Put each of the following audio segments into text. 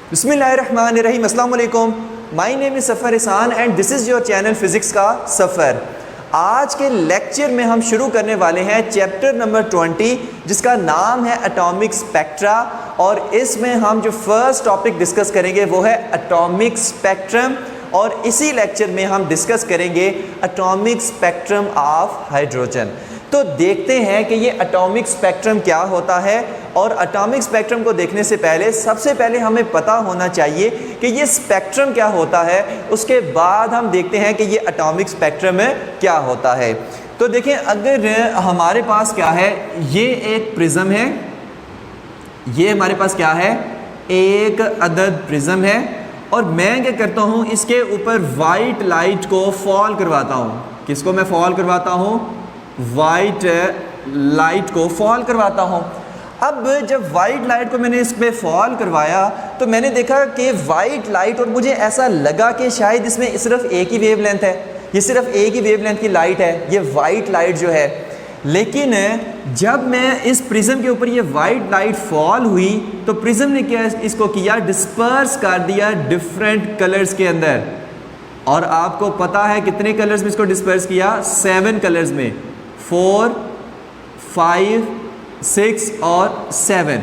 बिस्मिल्लाहिर्रहमानिर्रहीम, अस्सलाम वालेकुम। माय नेम इज़ सफ़र एहसान and this is your channel physics का सफ़र। आज के लेक्चर में हम शुरू करने वाले हैं चैप्टर नंबर 20 जिसका नाम है एटॉमिक स्पेक्ट्रा। और इसमें हम जो फर्स्ट टॉपिक डिस्कस करेंगे वो है एटॉमिक स्पेक्ट्रम, और इसी लेक्चर में हम डिस्कस करेंगे एटॉमिक स्पेक्ट्रम ऑफ हाइड्रोजन। तो देखते हैं कि ये एटॉमिक स्पेक्ट्रम क्या होता है। और एटॉमिक स्पेक्ट्रम को देखने से पहले सबसे पहले हमें पता होना चाहिए कि ये स्पेक्ट्रम क्या होता है, उसके बाद हम देखते हैं कि ये एटॉमिक स्पेक्ट्रम में क्या होता है। तो देखें, अगर हमारे पास क्या है, ये एक प्रिज्म है, ये हमारे पास क्या है, एक अदद प्रिज्म है, और मैं क्या करता हूँ, इसके ऊपर वाइट लाइट को फॉल करवाता हूँ। किसको मैं फॉल करवाता हूँ? वाइट लाइट को फॉल करवाता हूँ। अब जब वाइट लाइट को मैंने इस पर फॉल करवाया तो मैंने देखा कि वाइट लाइट, और मुझे ऐसा लगा कि शायद इसमें सिर्फ एक ही वेवलेंथ है, ये सिर्फ एक ही वेवलेंथ की लाइट है, ये वाइट लाइट जो है। लेकिन जब मैं इस प्रिज्म के ऊपर ये वाइट लाइट फॉल हुई तो प्रिज्म ने क्या इसको किया, डिस्पर्स कर दिया डिफरेंट कलर्स के अंदर। और आपको पता है कितने कलर्स में इसको डिस्पर्स किया? 7 कलर्स में, 4, 5, 6 और 7।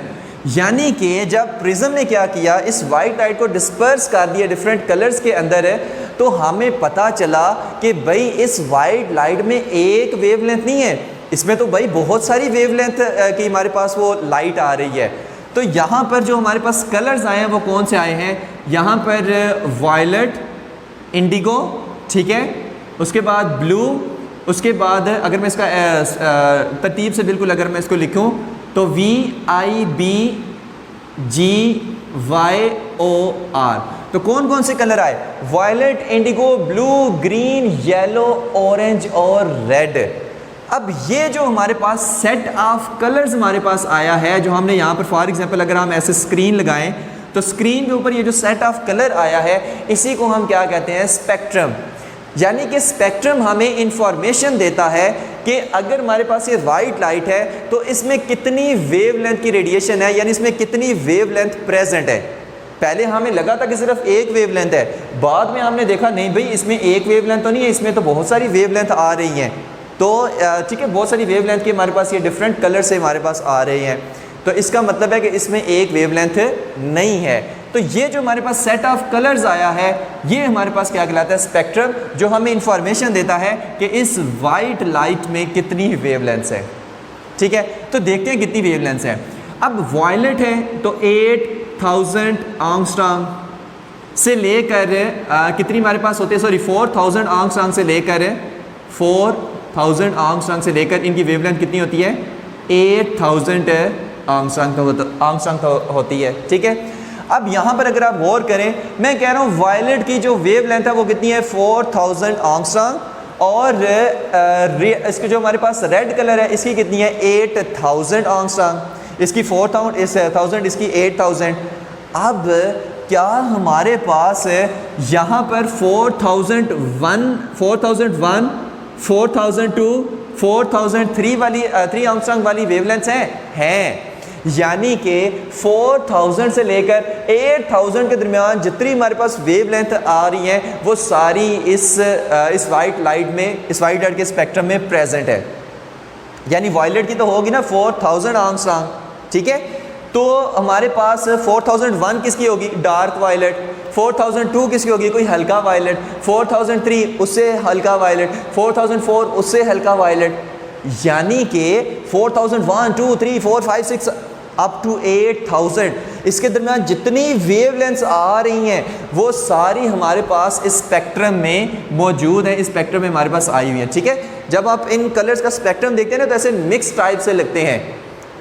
यानी कि जब प्रिज्म ने क्या किया, इस वाइट लाइट को डिस्पर्स कर दिया डिफरेंट कलर्स के अंदर है, तो हमें पता चला कि भाई इस वाइट लाइट में एक वेवलेंथ नहीं है, इसमें तो भाई बहुत सारी वेवलेंथ की हमारे पास वो लाइट आ रही है। तो यहाँ पर जो हमारे पास कलर्स आए हैं वो कौन से आए हैं? यहाँ पर वायलेट, इंडिगो, ठीक है, उसके बाद ब्लू, उसके बाद अगर मैं इसका तरतीब से बिल्कुल अगर मैं इसको लिखूं तो VIBGYOR। तो कौन कौन से कलर आए? Violet, indigo, blue, green, yellow, orange और रेड। अब ये जो हमारे पास सेट ऑफ कलर्स हमारे पास आया है, जो हमने यहाँ पर फॉर एग्जांपल अगर हम ऐसे स्क्रीन लगाएं तो स्क्रीन के ऊपर ये जो सेट ऑफ कलर आया है, इसी को हम क्या कहते हैं? स्पेक्ट्रम। यानी कि स्पेक्ट्रम हमें इंफॉर्मेशन देता है कि अगर हमारे पास ये वाइट लाइट है तो इसमें कितनी वेवलेंथ की रेडिएशन है, यानी इसमें कितनी वेवलेंथ प्रेजेंट है। पहले हमें लगा था कि सिर्फ एक वेवलेंथ है, बाद में हमने देखा नहीं भाई इसमें एक वेवलेंथ तो नहीं है, इसमें तो बहुत सारी वेवलेंथ आ रही हैं। तो ठीक है, बहुत सारी वेवलेंथ के हमारे पास ये डिफरेंट कलर से हमारे पास आ रहे हैं, तो इसका मतलब है कि इसमें एक वेवलेंथ नहीं है। तो ये जो हमारे पास सेट ऑफ कलर्स आया है, ये हमारे पास क्या कहलाता है? स्पेक्ट्रम, जो हमें इंफॉर्मेशन देता है कि इस वाइट लाइट में कितनी वेवलेंथ्स है। ठीक है, तो देखते हैं कितनी वेवलेंथ्स है। अब वायलेट है तो 8000 एंगस्ट्रॉम से लेकर कितनी हमारे पास होती है, सॉरी 4000 एंगस्ट्रॉम से लेकर 4000 एंगस्ट्रॉम से लेकर इनकी वेवलेंथ कितनी होती है? 8000 एंगस्ट्रॉम होती है। ठीक है, अब यहाँ पर अगर आप गौर करें, मैं कह रहा हूँ वायलेट की जो वेवलेंथ है वो कितनी है? 4000 एंगस्ट्रॉम। और इसकी जो हमारे पास रेड कलर है इसकी कितनी है? 8000 एंगस्ट्रॉम। इसकी 4000, इसकी 8000। अब क्या हमारे पास यहाँ पर 4001, 4002, 4003 वाली 3 एंगस्ट्रॉम वाली वेवलेंथ्स हैं। यानी कि 4000 से लेकर 8000 के दरमियान जितनी हमारे पास वेवलेंथ आ रही हैं वो सारी इस वाइट लाइट में, इस वाइट लाइट के स्पेक्ट्रम में प्रेजेंट है। यानी वायलेट की तो होगी ना 4000 एंगस्ट्रॉम, ठीक है। तो हमारे पास 4001 किसकी होगी? Dark violet. 4002 किसकी होगी? कोई हल्का वायलेट। 4003 उससे हल्का वायलेट। 4004 उससे हल्का वायलेट। यानी कि 4001, 2, 3, 4, 5, 6 अप टू 8000 इसके दरमियान जितनी वेवलेंथ्स आ रही हैं वो सारी हमारे पास इस स्पेक्ट्रम में मौजूद है, इस स्पेक्ट्रम में हमारे पास आई हुई है। ठीक है, जब आप इन कलर्स का स्पेक्ट्रम देखते हैं ना तो ऐसे मिक्स टाइप से लगते हैं।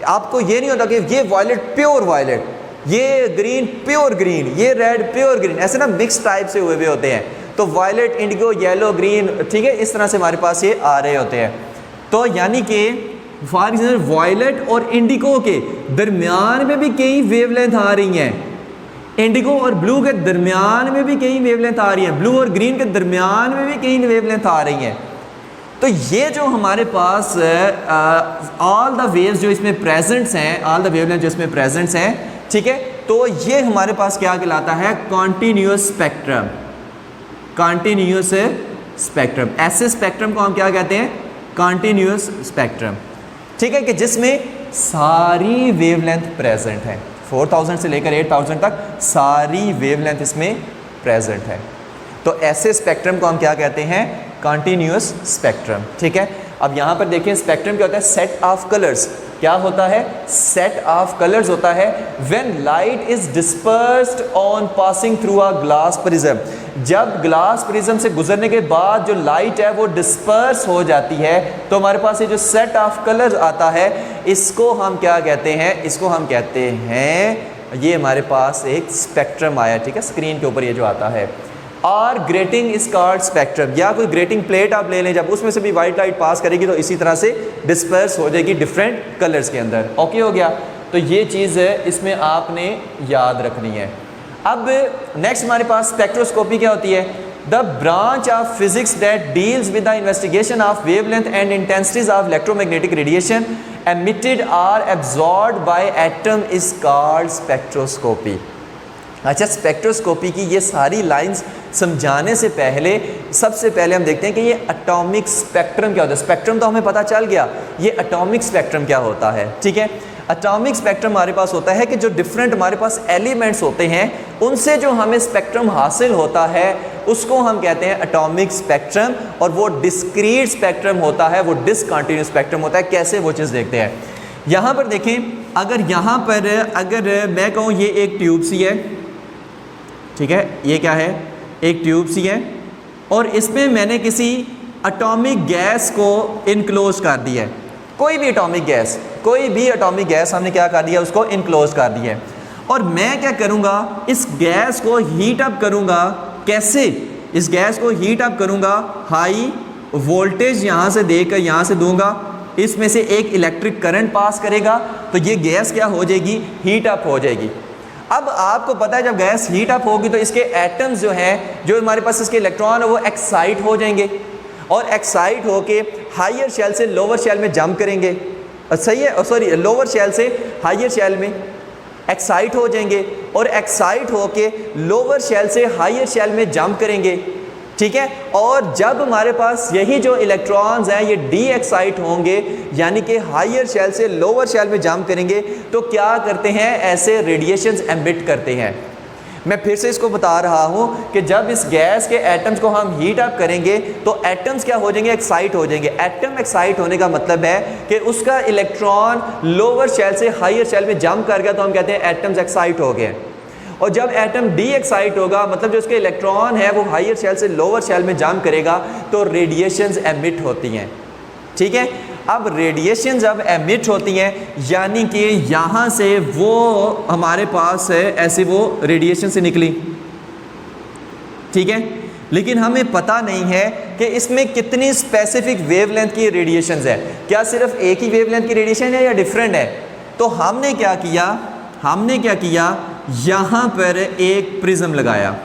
आपको ये नहीं होता कि ये वायलेट प्योर वायलेट, ये ग्रीन प्योर ग्रीन, ये रेड प्योर ग्रीन, ऐसे ना मिक्स टाइप से हुए होते हैं। तो वायलेट, इंडिगो, येलो, ग्रीन, ठीक है, इस तरह से हमारे पास ये आ रहे होते हैं। तो यानी कि फॉर एग्जाम्पल वायलेट और इंडिगो के दरमियान में भी कई वेवलेंथ आ रही हैं, इंडिगो और ब्लू के दरमियान में भी कई वेवलेंथ आ रही हैं, ब्लू और ग्रीन के दरमियान में भी कई वेवलेंथ आ रही हैं। तो ये जो हमारे पास ऑल द वेव्स जो इसमें प्रेजेंट्स हैं, ऑल द वेवलेंथ जो इसमें प्रेजेंट्स हैं, ठीक है, तो ये हमारे पास क्या कहलाता है, कॉन्टिन्यूअस स्पेक्ट्रम। कॉन्टिन्यूअस स्पेक्ट्रम, ऐसे स्पेक्ट्रम को हम क्या कहते हैं, कॉन्टिन्यूअस स्पेक्ट्रम। ठीक है, कि जिसमें सारी वेवलेंथ प्रेजेंट है, 4000 से लेकर 8000 तक सारी वेवलेंथ इसमें प्रेजेंट है। तो ऐसे स्पेक्ट्रम को हम क्या कहते हैं, कॉन्टिन्यूअस स्पेक्ट्रम। ठीक है, अब यहाँ पर देखिए स्पेक्ट्रम क्या होता है, सेट ऑफ कलर्स। क्या होता है, सेट ऑफ कलर्स होता है when light is dispersed on passing through a glass prism. जब ग्लास प्रिज्म से गुजरने के बाद जो लाइट है वो डिस्पर्स हो जाती है, तो हमारे पास ये जो सेट ऑफ कलर्स आता है, इसको हम क्या कहते हैं, इसको हम कहते हैं, ये हमारे पास एक स्पेक्ट्रम आया। ठीक है, स्क्रीन के ऊपर ये जो आता है, और ग्रेटिंग इज कॉल्ड स्पेक्ट्रम। या कोई ग्रेटिंग प्लेट आप ले लें, जब उसमें से भी वाइट लाइट पास करेगी तो इसी तरह से डिस्पर्स हो जाएगी डिफरेंट कलर्स के अंदर। ओके हो गया, तो ये चीज़ है इसमें आपने याद रखनी है। अब नेक्स्ट हमारे पास स्पेक्ट्रोस्कोपी क्या होती है, the branch of physics that deals with the investigation of wavelength and intensities of electromagnetic radiation emitted or absorbed by atom is called spectroscopy. अच्छा, स्पेक्ट्रोस्कोपी की ये सारी लाइंस समझाने से पहले सबसे पहले हम देखते हैं कि ये एटॉमिक स्पेक्ट्रम क्या होता है। स्पेक्ट्रम तो हमें पता चल गया, ये एटॉमिक स्पेक्ट्रम क्या होता है। ठीक है, एटॉमिक स्पेक्ट्रम हमारे पास होता है कि जो डिफरेंट हमारे पास एलिमेंट्स होते हैं उनसे जो हमें स्पेक्ट्रम हासिल होता है उसको हम कहते हैं एटॉमिक स्पेक्ट्रम, और वो डिस्क्रीट स्पेक्ट्रम होता है, वो डिसकंटिन्यूअस स्पेक्ट्रम होता है। कैसे, वो चीज़ देखते हैं। यहाँ पर देखें, अगर यहाँ पर अगर मैं कहूँ ये एक ट्यूब सी है, ठीक है, ये क्या है, एक ट्यूब सी है, और इसमें मैंने किसी एटॉमिक गैस को इनक्लोज कर दिया है। कोई भी एटॉमिक गैस, कोई भी एटॉमिक गैस हमने क्या कर दिया, उसको इनक्लोज कर दिया है। और मैं क्या करूँगा, इस गैस को हीट अप करूँगा। कैसे, इस गैस को हीट अप करूँगा, हाई वोल्टेज यहाँ से देकर यहाँ से दूंगा, इसमें से एक इलेक्ट्रिक करंट पास करेगा, तो ये गैस क्या हो जाएगी, हीट अप हो जाएगी। अब आपको पता है जब गैस हीट अप होगी तो इसके एटम्स जो हैं, जो हमारे पास इसके इलेक्ट्रॉन है, वो एक्साइट हो जाएंगे, और एक्साइट होके हायर शेल से लोअर शेल में जंप करेंगे। सही है, सॉरी, लोअर शेल से हायर शेल में एक्साइट हो जाएंगे, और एक्साइट होके लोअर शेल से हायर शेल में जंप करेंगे। ठीक है, और जब हमारे पास यही जो इलेक्ट्रॉन्स हैं ये डी एक्साइट होंगे, यानी कि हायर शेल से लोअर शेल में जंप करेंगे, तो क्या करते हैं, ऐसे रेडिएशंस एमिट करते हैं। मैं फिर से इसको बता रहा हूँ कि जब इस गैस के एटम्स को हम हीट अप करेंगे तो एटम्स क्या हो जाएंगे, एक्साइट हो जाएंगे। एटम एक्साइट होने का मतलब है कि उसका इलेक्ट्रॉन लोअर शेल से हायर शेल में जंप कर गया, तो हम कहते हैं एटम्स एक्साइट हो गए। और जब एटम डी एक्साइट होगा, मतलब जो उसके इलेक्ट्रॉन है वो हायर शेल से लोअर शेल में जंप करेगा, तो रेडिएशंस एमिट होती हैं। ठीक है, अब रेडिएशन जब एमिट होती हैं, यानी कि यहाँ से वो हमारे पास है ऐसे वो रेडिएशन से निकली। ठीक है, लेकिन हमें पता नहीं है कि इसमें कितनी स्पेसिफिक वेवलेंथ की रेडिएशंस है। क्या सिर्फ एक ही वेवलेंथ की रेडिएशन है या डिफरेंट है? तो हमने क्या किया, यहाँ पर एक प्रिज्म लगाया,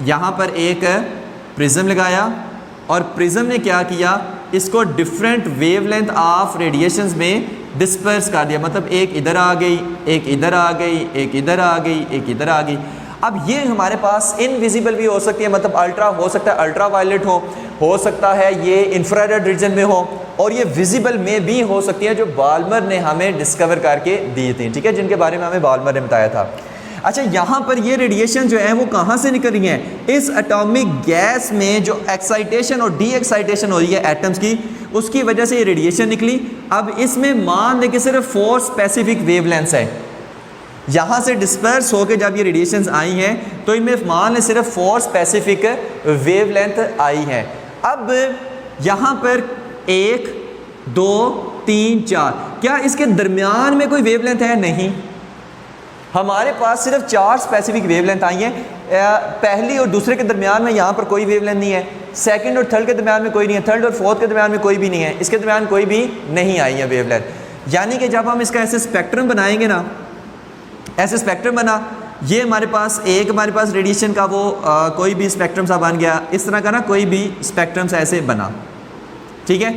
यहाँ पर एक प्रिज्म लगाया, और प्रिज्म ने क्या किया, इसको डिफरेंट वेवलेंथ ऑफ रेडिएशंस में डिस्पर्स कर दिया। मतलब एक इधर आ गई, एक इधर आ गई, एक इधर आ गई, एक इधर आ गई। अब ये हमारे पास इनविजिबल भी हो सकती है, मतलब अल्ट्रा हो सकता है, अल्ट्रा वायलेट हो सकता है ये इंफ्रारेड रीजन में हो, और ये विजिबल में भी हो सकती है, जो बाल्मर ने हमें डिस्कवर करके दी थी। ठीक है, जिनके बारे में हमें बाल्मर ने बताया था। अच्छा, यहाँ पर ये रेडिएशन जो है वो कहाँ से निकल रही हैं? इस एटॉमिक गैस में जो एक्साइटेशन और डी एक्साइटेशन हो रही है एटम्स की, उसकी वजह से ये रेडिएशन निकली। अब इसमें मान लें कि सिर्फ 4 स्पेसिफिक वेवलेंथ्स है, यहाँ से डिस्पर्स होकर जब ये रेडिएशंस आई हैं तो इनमें मान लें सिर्फ 4 स्पेसिफिक वेवलेंथ आई हैं। अब यहाँ पर 1, 2, 3, 4, क्या इसके दरमियान में कोई वेवलेंथ है? नहीं, हमारे पास सिर्फ 4 स्पेसिफिक वेवलेंथ आई हैं। पहली और दूसरे के दरमियान में यहाँ पर कोई वेवलेंथ नहीं है, सेकंड और थर्ड के दरमियान में कोई नहीं है, थर्ड और फोर्थ के दरमियान में कोई भी नहीं है, इसके दरमियान कोई भी नहीं आई है वेवलेंथ। यानी कि जब हम इसका ऐसे स्पेक्ट्रम बनाएंगे ना, ऐसे स्पेक्ट्रम बना, ये हमारे पास एक हमारे पास रेडिएशन का वो कोई भी स्पेक्ट्रम सा बन गया, इस तरह का ना कोई भी स्पेक्ट्रम सा ऐसे बना। ठीक है,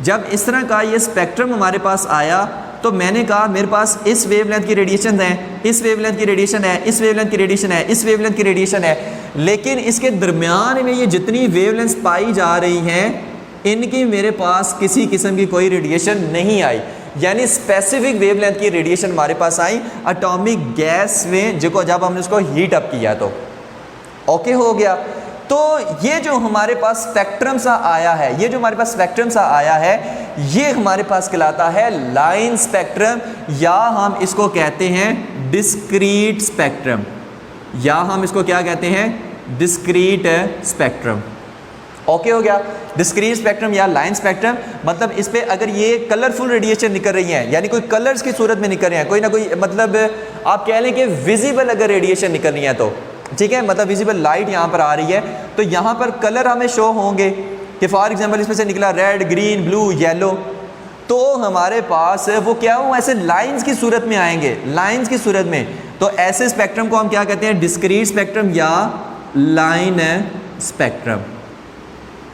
जब इस तरह का ये स्पेक्ट्रम हमारे पास आया तो मैंने कहा मेरे पास इस वेवलेंथ की रेडिएशन है, इस वेवलेंथ की रेडिएशन है, इस वेवलेंथ की रेडिएशन है, इस वेवलेंथ की रेडिएशन है, लेकिन इसके दरमियान में ये जितनी वेवलेंथ पाई जा रही हैं इनकी मेरे पास किसी किस्म की कोई रेडिएशन नहीं आई, यानी स्पेसिफिक वेवलेंथ की रेडिएशन हमारे पास आई एटॉमिक गैस में जब हमने उसको हीट अप किया तो ओके हो गया। तो ये जो हमारे पास स्पेक्ट्रम सा आया है, ये जो हमारे पास स्पेक्ट्रम सा आया है, ये हमारे पास कहलाता है लाइन स्पेक्ट्रम, या हम इसको कहते हैं डिस्क्रीट स्पेक्ट्रम, या हम इसको क्या कहते हैं डिस्क्रीट स्पेक्ट्रम। ओके हो गया, डिस्क्रीट स्पेक्ट्रम या लाइन स्पेक्ट्रम। मतलब इस पे अगर ये कलरफुल रेडिएशन निकल रही है, यानी कोई कलर्स की सूरत में निकल रहे हैं, कोई ना कोई मतलब आप कह लें कि विजिबल अगर रेडिएशन निकल रही है तो ठीक है, मतलब विजिबल लाइट यहाँ पर आ रही है तो यहाँ पर कलर हमें शो होंगे कि फॉर एग्जांपल इसमें से निकला रेड, ग्रीन, ब्लू, येलो, तो हमारे पास वो क्या हो ऐसे लाइंस की सूरत में आएंगे, लाइंस की सूरत में। तो ऐसे स्पेक्ट्रम को हम क्या कहते हैं डिस्क्रीट स्पेक्ट्रम या लाइन स्पेक्ट्रम।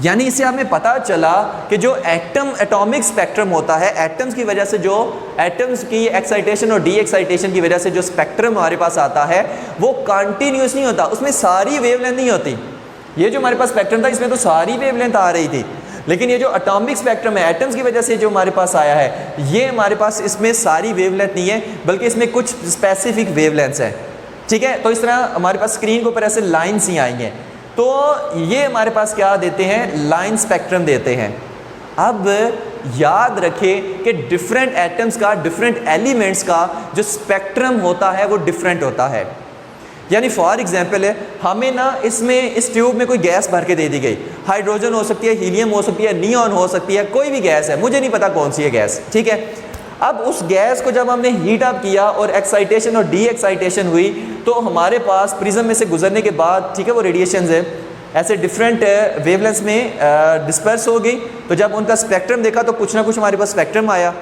यानी इससे हमें पता चला कि जो एटॉमिक स्पेक्ट्रम होता है, एटम्स की वजह से जो एटम्स की एक्साइटेशन और डी एक्साइटेशन की वजह से जो स्पेक्ट्रम हमारे पास आता है वो कंटिन्यूस नहीं होता, उसमें सारी वेवलेंथ नहीं होती। ये जो हमारे पास स्पेक्ट्रम था इसमें तो सारी वेवलेंथ आ रही थी, लेकिन ये जो एटॉमिक स्पेक्ट्रम है एटम्स की वजह से जो हमारे पास आया है, ये हमारे पास इसमें सारी वेवलेंथ नहीं है, बल्कि इसमें कुछ स्पेसिफिक वेवलेंथ्स है। ठीक है, तो इस तरह हमारे पास स्क्रीन के ऊपर ऐसे लाइन्स ही आएंगे, तो ये हमारे पास क्या देते हैं लाइन स्पेक्ट्रम देते हैं। अब याद रखें कि डिफरेंट एटम्स का, डिफरेंट एलिमेंट्स का जो स्पेक्ट्रम होता है वो डिफरेंट होता है। यानी फॉर एग्जांपल है हमें ना इसमें इस ट्यूब में कोई गैस भर के दे दी गई, हाइड्रोजन हो सकती है, हीलियम हो सकती है, नियॉन हो सकती है, कोई भी गैस है, मुझे नहीं पता कौन सी है गैस। ठीक है, अब उस गैस को जब हमने हीट अप किया और एक्साइटेशन और डी एक्साइटेशन हुई तो हमारे पास प्रिज्म में से गुजरने के बाद ठीक है वो रेडिएशंस है ऐसे डिफरेंट वेवलेंथ्स में डिस्पर्स हो गई। तो जब उनका स्पेक्ट्रम देखा तो कुछ ना कुछ हमारे पास स्पेक्ट्रम आया।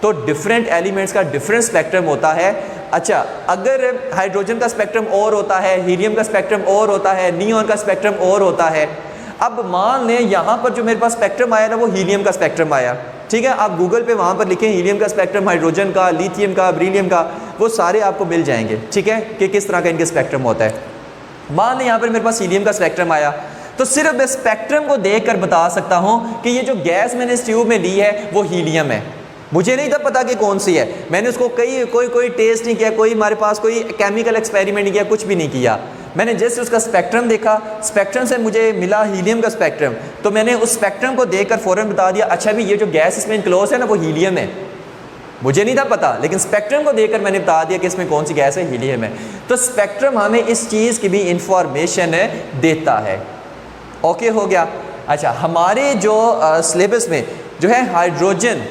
तो डिफरेंट एलिमेंट्स का डिफरेंट स्पेक्ट्रम होता है। अच्छा, अगर हाइड्रोजन का स्पेक्ट्रम और होता है, हीलियम का स्पेक्ट्रम और होता है, नियॉन का स्पेक्ट्रम और होता है। अब मान लें यहाँ पर जो मेरे पास स्पेक्ट्रम आया ना वो हीलियम का स्पेक्ट्रम आया। ठीक है, आप गूगल पे वहाँ पर लिखें हीलियम का स्पेक्ट्रम, हाइड्रोजन का, लिथियम का, बेरिलियम का, वो सारे आपको मिल जाएंगे। ठीक है, कि किस तरह का इनके स्पेक्ट्रम होता है। मान लें यहाँ पर मेरे पास हीलियम का स्पेक्ट्रम आया, तो सिर्फ मैं स्पेक्ट्रम को देखकर बता सकता हूँ कि ये जो गैस मैंने इस ट्यूब में ली है वो हीलियम है। मुझे नहीं था पता कि कौन सी है, मैंने उसको कोई टेस्ट नहीं किया, कोई हमारे पास कोई केमिकल एक्सपेरिमेंट नहीं किया, कुछ भी नहीं किया। मैंने जस्ट उसका स्पेक्ट्रम देखा, स्पेक्ट्रम से मुझे मिला हीलियम का स्पेक्ट्रम, तो मैंने उस स्पेक्ट्रम को देखकर फ़ौरन बता दिया अच्छा भी ये जो गैस इसमें इनक्लोज है ना वो हीलियम है। मुझे नहीं था पता, लेकिन स्पेक्ट्रम को देखकर मैंने बता दिया कि इसमें कौन सी गैस है, हीलियम है। तो स्पेक्ट्रम हमें इस चीज़ की भी इंफॉर्मेशन देता है। ओके हो गया। अच्छा, हमारे जो सिलेबस में जो है हाइड्रोजन,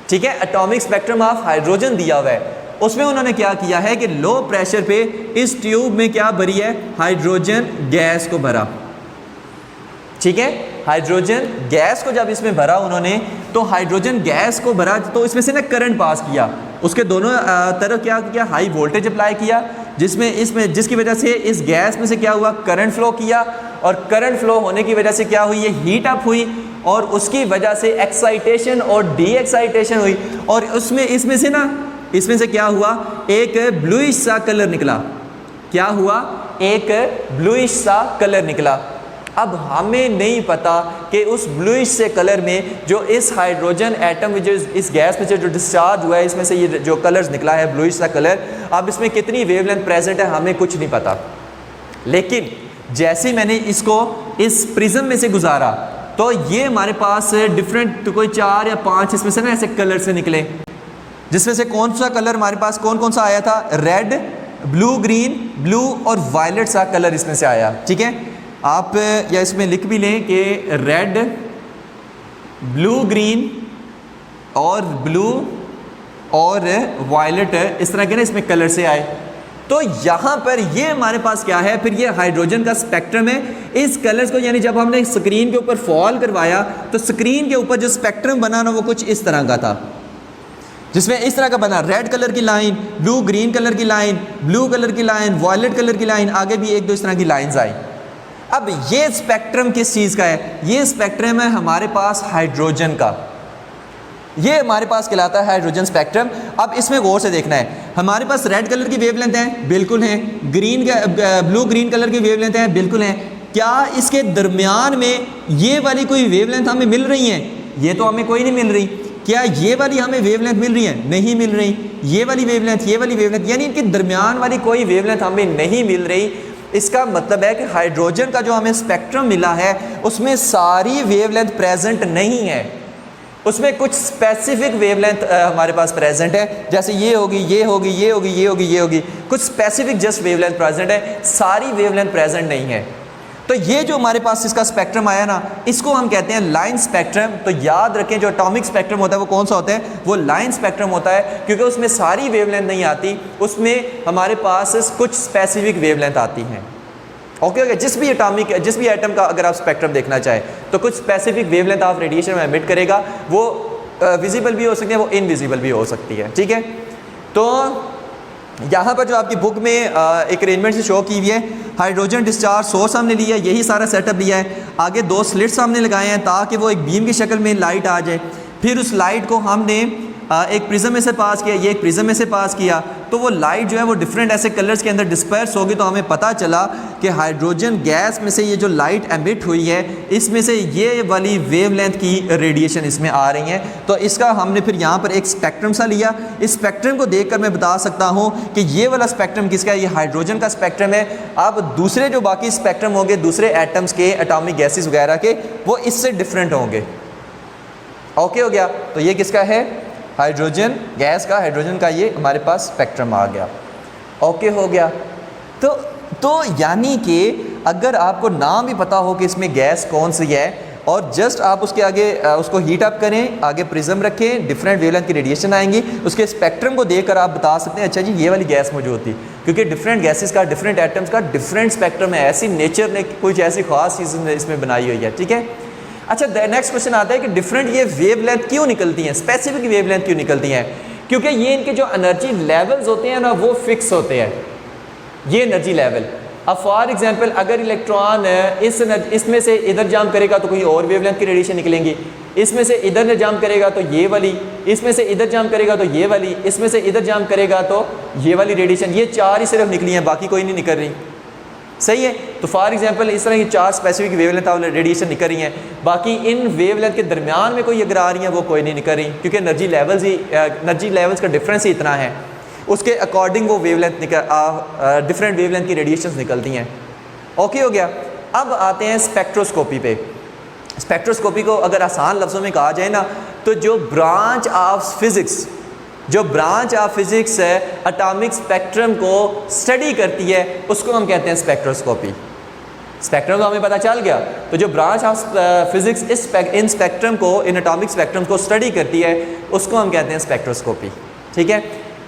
ठीक है, एटॉमिक स्पेक्ट्रम ऑफ हाइड्रोजन दिया हुआ है, उसमें उन्होंने क्या किया है कि लो प्रेशर पे इस ट्यूब में क्या भरी है, हाइड्रोजन गैस को भरा। ठीक है, हाइड्रोजन गैस को जब इसमें भरा उन्होंने, तो हाइड्रोजन गैस को भरा तो इसमें से ना करंट पास किया, उसके दोनों तरफ क्या किया, हाई वोल्टेज अप्लाई किया, जिसकी वजह से इस गैस में से क्या हुआ, करंट फ्लो किया, और करंट फ्लो होने की वजह से क्या हुई, ये हीट अप हुई, और उसकी वजह से एक्साइटेशन और डी एक्साइटेशन हुई, और इसमें से क्या हुआ, एक ब्लूइश सा कलर निकला। क्या हुआ, एक ब्लूइश सा कलर निकला। अब हमें नहीं पता कि उस ब्लूइश से कलर में जो इस हाइड्रोजन एटम जो इस गैस में से जो डिस्चार्ज हुआ है, इसमें से ये जो कलर्स निकला है ब्लूइश सा कलर, अब इसमें कितनी वेवलेंथ प्रेजेंट है हमें कुछ नहीं पता। लेकिन जैसे ही मैंने इसको इस प्रिज्म में से गुजारा तो ये हमारे पास डिफरेंट कोई 4 या 5 इसमें से ना ऐसे कलर से निकले, जिसमें से कौन सा कलर हमारे पास कौन सा आया था, रेड, ब्लू, ग्रीन, ब्लू और वायलेट सा कलर इसमें से आया। ठीक है, आप या इसमें लिख भी लें कि रेड, ब्लू, ग्रीन और ब्लू और वायलेट, इस तरह के ना इसमें कलर से आए। तो यहाँ पर ये हमारे पास क्या है, फिर ये हाइड्रोजन का स्पेक्ट्रम है। इस कलर्स को यानी जब हमने स्क्रीन के ऊपर फॉल करवाया तो स्क्रीन के ऊपर जो स्पेक्ट्रम बना ना वो कुछ इस तरह का था, जिसमें इस तरह का बना, रेड कलर की लाइन, ब्लू ग्रीन कलर की लाइन, ब्लू कलर की लाइन, वायलेट कलर की लाइन, आगे भी 1-2 इस तरह की लाइंस आई। अब ये स्पेक्ट्रम किस चीज़ का है, ये स्पेक्ट्रम है हमारे पास हाइड्रोजन का। ये हमारे पास कहलाता है हाइड्रोजन स्पेक्ट्रम। अब इसमें गौर से देखना है, हमारे पास रेड कलर की वेवलेंथ है, बिल्कुल है, ग्रीन ब्लू ग्रीन कलर की वेवलेंथ है, बिल्कुल है। क्या इसके दरमियान में ये वाली कोई वेवलेंथ हमें मिल रही है? ये तो हमें कोई नहीं मिल रही। क्या ये वाली हमें वेवलेंथ मिल रही है? नहीं मिल रही। ये वाली वेवलेंथ, ये वाली वेवलेंथ, यानी इनके दरमियान वाली कोई वेवलेंथ हमें नहीं मिल रही। इसका मतलब है कि हाइड्रोजन का जो हमें स्पेक्ट्रम मिला है उसमें सारी वेवलेंथ प्रेजेंट नहीं है, उसमें कुछ स्पेसिफिक वेवलेंथ हमारे पास प्रेजेंट है, जैसे ये होगी, ये होगी, ये होगी, ये होगी, ये होगी, कुछ स्पेसिफिक जस्ट वेवलेंथ प्रेजेंट है, सारी वेवलेंथ प्रेजेंट नहीं है। तो ये जो हमारे पास इसका स्पेक्ट्रम आया ना, इसको हम कहते हैं लाइन स्पेक्ट्रम। तो याद रखें जो एटॉमिक स्पेक्ट्रम होता है वो कौन सा होता है? वो लाइन स्पेक्ट्रम होता है, क्योंकि उसमें सारी वेवलेंथ नहीं आती, उसमें हमारे पास कुछ स्पेसिफिक वेवलेंथ आती हैं। ओके ओके, जिस भी एटम का अगर आप स्पेक्ट्रम देखना चाहें तो कुछ स्पेसिफिक वेवलेंथ ऑफ रेडिएशन में एमिट करेगा, वो विजिबल भी हो सकती है, वो इनविजिबल भी हो सकती है। ठीक है, तो यहाँ पर जो आपकी बुक में एक अरेंजमेंट से शो की हुई है, हाइड्रोजन डिस्चार्ज सोर्स हमने लिया है, यही सारा सेटअप लिया है, आगे 2 स्लिट्स हमने लगाए हैं ताकि वो एक बीम की शक्ल में लाइट आ जाए। फिर उस लाइट को हमने एक प्रिज्म में से पास किया, ये एक प्रिज्म में से पास किया, तो वो लाइट जो है वो डिफरेंट ऐसे कलर्स के अंदर डिस्पर्स होगी। तो हमें पता चला कि हाइड्रोजन गैस में से ये जो लाइट एमिट हुई है, इसमें से ये वाली वेवलेंथ की रेडिएशन इसमें आ रही है। तो इसका हमने फिर यहाँ पर एक स्पेक्ट्रम सा लिया। इस स्पेक्ट्रम को देखकर मैं बता सकता हूँ कि ये वाला स्पेक्ट्रम किसका है? ये हाइड्रोजन का स्पेक्ट्रम है। अब दूसरे जो बाकी स्पेक्ट्रम होंगे दूसरे एटम्स के, एटॉमिक गैसेस वगैरह के, वो इससे डिफरेंट होंगे। ओके हो गया? तो ये किसका है? हाइड्रोजन गैस का, हाइड्रोजन का ये हमारे पास स्पेक्ट्रम आ गया। ओके हो गया? तो यानी कि अगर आपको नाम भी पता हो कि इसमें गैस कौन सी है और जस्ट आप उसके आगे उसको हीट अप करें, आगे प्रिज्म रखें, डिफरेंट वेवलेंथ की रेडिएशन आएंगी, उसके स्पेक्ट्रम को देखकर आप बता सकते हैं अच्छा जी ये वाली गैस मौजूद थी, क्योंकि डिफरेंट गैसेस का, डिफरेंट एटम्स का डिफरेंट स्पेक्ट्रम है। ऐसी नेचर ने कुछ ऐसी खास चीज़ इसमें बनाई हुई है। ठीक है, अच्छा नेक्स्ट क्वेश्चन आता है कि डिफरेंट ये वेवलेंथ क्यों निकलती हैं, स्पेसिफिक वेवलेंथ क्यों निकलती हैं? क्योंकि ये इनके जो एनर्जी लेवल्स होते हैं ना वो फिक्स होते हैं, ये एनर्जी लेवल। अब फॉर एग्जांपल अगर इलेक्ट्रॉन इसमें से इधर जंप करेगा तो कोई और वेवलेंथ की रेडिएशन निकलेंगी, इसमें से इधर जंप करेगा तो ये वाली, इसमें से इधर जंप करेगा तो ये वाली, इसमें से इधर जंप करेगा तो ये वाली रेडिएशन। ये 4 ही सिर्फ निकली हैं, बाकी कोई नहीं निकल रही। सही है? तो फॉर एग्जांपल इस तरह की 4 स्पेसिफिक वेवलेंथ ऑफ रेडिएशन निकल रही हैं, बाकी इन वेवलेंथ के दरमियान में कोई अगर आ रही हैं वो कोई नहीं निकल रही, क्योंकि एनर्जी लेवल्स का डिफरेंस ही इतना है, उसके अकॉर्डिंग वो वेवलेंथ डिफरेंट वेवलेंथ की रेडिएशंस निकलती हैं। ओके हो गया? अब आते हैं स्पेक्ट्रोस्कोपी पे। स्पेक्ट्रोस्कोपी को अगर आसान लफ्ज़ों में कहा जाए ना, तो जो ब्रांच ऑफ फिज़िक्स है एटॉमिक स्पेक्ट्रम को स्टडी करती है, उसको हम कहते हैं स्पेक्ट्रोस्कोपी। स्पेक्ट्रम का हमें पता चल गया, तो जो branch of physics in spectrum को, इन एटॉमिक स्पेक्ट्रम को स्टडी करती है, उसको हम कहते हैं स्पेक्ट्रोस्कोपी। ठीक है,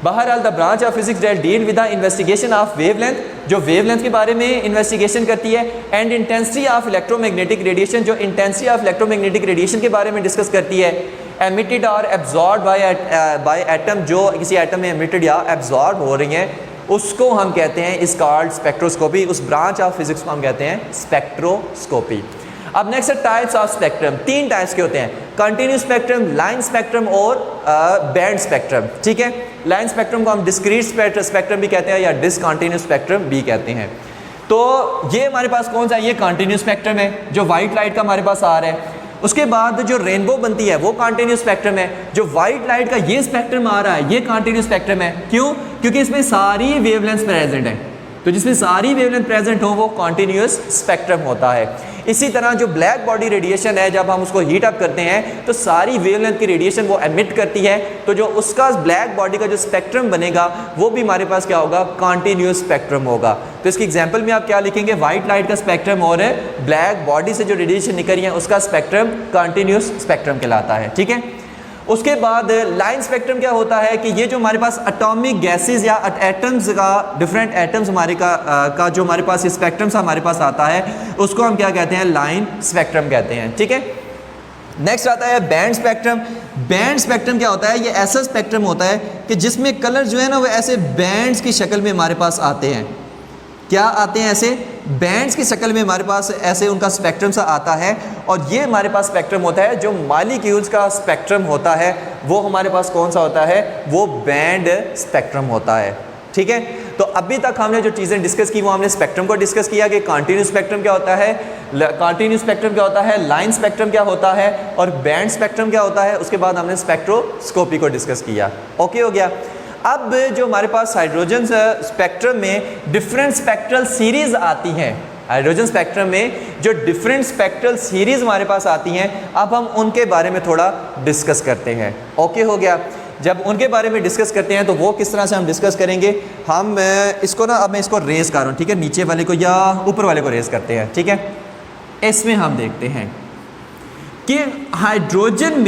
बहरहाल the branch of physics that deal with the investigation of wavelength, जो वेवलेंथ के बारे में इन्वेस्टिगेशन करती है, and intensity of electromagnetic radiation, जो इंटेंसिटी ऑफ इलेक्ट्रोमैग्नेटिक रेडिएशन के बारे में डिस्कस करती है, एमिटेड और एब्जॉर्ब बाय एटम, जो किसी एटम में एमिटेड या एब्जॉर्ब हो रही हैं, उसको हम कहते हैं इस कॉल्ड स्पेक्ट्रोस्कोपी। उस ब्रांच ऑफ फिजिक्स को हम कहते हैं स्पेक्ट्रोस्कोपी। अब नेक्स्ट है टाइप्स ऑफ स्पेक्ट्रम। 3 टाइप्स के होते हैं, कंटिन्यूस स्पेक्ट्रम, लाइन स्पेक्ट्रम और बैंड स्पेक्ट्रम। ठीक है, लाइन स्पेक्ट्रम को हम डिस्क्रीट स्पेक्ट्रम भी कहते हैं या डिसकंटिन्यूस स्पेक्ट्रम भी कहते हैं। तो ये हमारे पास कौन सा है? ये कंटिन्यूस स्पेक्ट्रम है, जो वाइट लाइट का हमारे पास आ रहा है। उसके बाद जो रेनबो बनती है वो कंटिन्यूस स्पेक्ट्रम है। जो वाइट लाइट का ये स्पेक्ट्रम आ रहा है ये कंटिन्यूस स्पेक्ट्रम है। क्यों? क्योंकि इसमें सारी वेवलेंथ प्रेजेंट है, तो जिसमें सारी वेवलेंथ प्रेजेंट हो वो कंटिन्यूस स्पेक्ट्रम होता है। इसी तरह जो ब्लैक बॉडी रेडिएशन है, जब हम उसको हीट अप करते हैं तो सारी वेवलेंथ की रेडिएशन वो एमिट करती है, तो जो उसका ब्लैक बॉडी का जो स्पेक्ट्रम बनेगा वो भी हमारे पास क्या होगा? कंटिन्यूस स्पेक्ट्रम होगा। तो इसकी एग्जांपल में आप क्या लिखेंगे? वाइट लाइट का स्पेक्ट्रम और ब्लैक बॉडी से जो रेडिएशन निकल रही है उसका स्पेक्ट्रम कंटिन्यूस स्पेक्ट्रम कहलाता है। ठीक है, उसके बाद लाइन स्पेक्ट्रम क्या होता है कि ये जो हमारे पास एटॉमिक गैसेस या एटम्स का, डिफरेंट एटम्स हमारे का जो हमारे पास स्पेक्ट्रम सा हमारे पास आता है, उसको हम क्या कहते हैं? लाइन स्पेक्ट्रम कहते हैं। ठीक है, नेक्स्ट आता है बैंड स्पेक्ट्रम। बैंड स्पेक्ट्रम क्या होता है? ये ऐसा स्पेक्ट्रम होता है कि जिसमें कलर जो है ना वो ऐसे बैंड्स की शक्ल में हमारे पास आते हैं। क्या आते हैं? ऐसे बैंड्स की शक्ल में हमारे पास ऐसे उनका स्पेक्ट्रम सा आता है, और ये हमारे पास स्पेक्ट्रम होता है। जो मॉलिक्यूल्स का स्पेक्ट्रम होता है वो हमारे पास कौन सा होता है, वो बैंड स्पेक्ट्रम होता है। ठीक है, तो अभी तक हमने जो चीज़ें डिस्कस की वो हमने स्पेक्ट्रम को डिस्कस किया कि कॉन्टिन्यूस स्पेक्ट्रम क्या होता है, कॉन्टिन्यूस स्पेक्ट्रम क्या होता है, लाइन स्पेक्ट्रम क्या होता है, और बैंड स्पेक्ट्रम क्या होता है। उसके बाद हमने स्पेक्ट्रोस्कोपी को डिस्कस किया। ओके हो गया। अब जो हमारे पास हाइड्रोजन स्पेक्ट्रम में डिफरेंट स्पेक्ट्रल सीरीज आती हैं, हाइड्रोजन स्पेक्ट्रम में जो डिफरेंट स्पेक्ट्रल सीरीज हमारे पास आती हैं, अब हम उनके बारे में थोड़ा डिस्कस करते हैं। ओके हो गया। जब उनके बारे में डिस्कस करते हैं तो वो किस तरह से हम डिस्कस करेंगे, हम इसको ना, अब मैं इसको रेस कर रहा हूँ, ठीक है, नीचे वाले को या ऊपर वाले को रेस करते हैं। ठीक है, इसमें हम देखते हैं कि हाइड्रोजन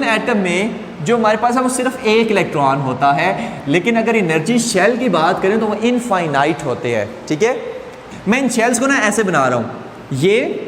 एटम में जो हमारे पास है वो सिर्फ एक इलेक्ट्रॉन होता है, लेकिन अगर एनर्जी शेल की बात करें तो वो इनफाइनाइट होते हैं। ठीक है, मैं इन शेल्स को ना ऐसे बना रहा हूँ, ये